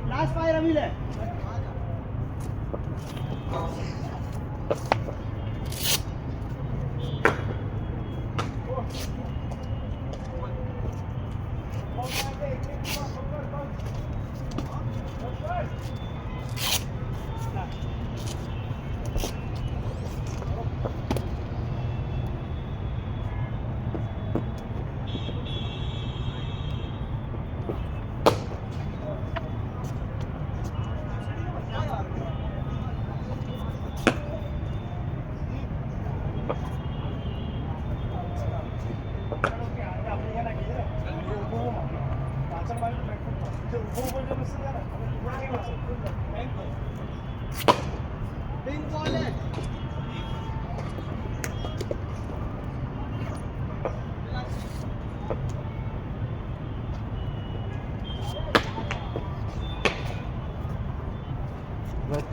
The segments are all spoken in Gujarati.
લાસ્ટ ફાયર રમી લે.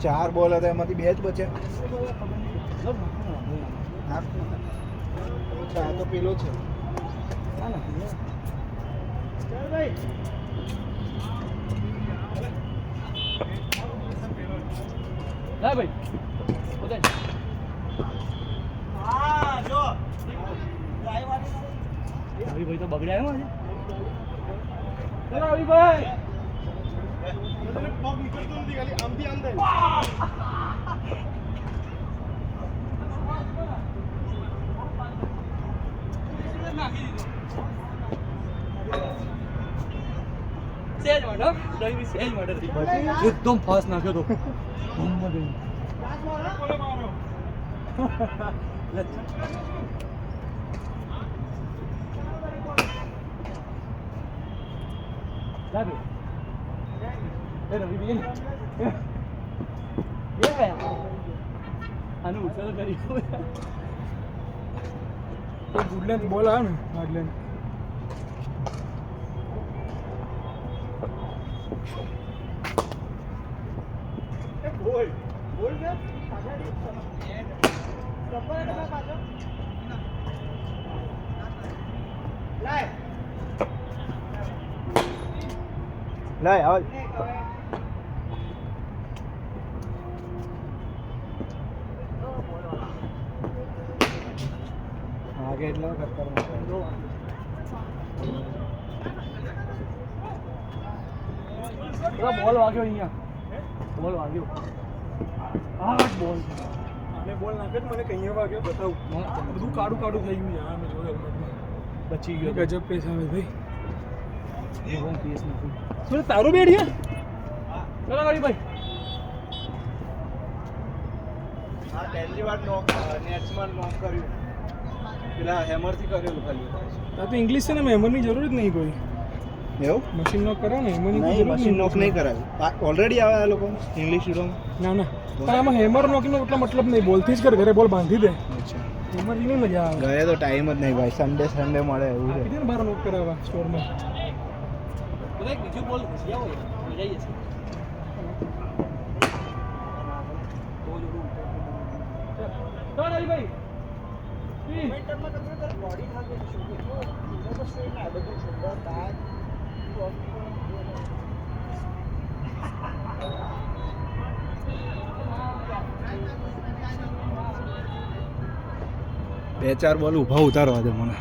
ચાર બોલ હતા એમાંથી બે જ બચ્યા. આ તો પેલો છે. ભાઈ તો બગડ્યા એમ આજે ભાઈ પગ નીકળતો નથી ખાલી આમથી આમ થાય. એકદમ ફાસ્ટ નાખ્યો તો. આનું ઉછળ કરી ગુડલેન્ડ બોલ આવે ને ગુડલેન્ડ. બોલ બોલ ને લાય આવ. આગે એટલો કરતા બોલ વાગ્યો અહીંયા. બોલ વાગ્યો. આ બોલ અને બોલ નાખે તો મને કઈ વાગ્યો બતાવું. બધું કાડું કાડું થઈ ગયું યાર. મેં જોયું બચી ગયો. ગજબ પેસ આવે ભાઈ. એ હોમ પીએસ નથી. શું તારું બેડ છે? ચલો ગાડી ભાઈ. આ પહેલી વાર નોક નેટ્સમાં નોક કર્યું. પેલા હેમરથી કરેલું ખાલી. આ તો ઇંગ્લિશ છે ને હેમરની જરૂર જ નહીં કોઈ. એવું મશીન નોક કરો ને હેમરની નહીં, મશીન નોક નહીં કરાવ્યું. ઓલરેડી આવે આ લોકો ઇંગ્લિશ શીટોમાં. ના ના પણ આમાં હેમર નોકનો એટલો મતલબ નહીં. બોલથી જ કર, ઘરે બોલ બાંધી દે. અચ્છા, હેમરથી નહીં મજા આવે. ઘરે તો ટાઈમ જ નહીં ભાઈ. સન્ડે મળે એવું છે. કીધું ને બહાર નોક કરાવવા સ્ટોરમાં. બધા બીજું બોલ ઘૂસી આવો યાર. મજા આવી જશે. ચલો ગાડી ભાઈ. બોડી ખાતે બે ચાર બોલ ઊભા ઉતારવા દે મને.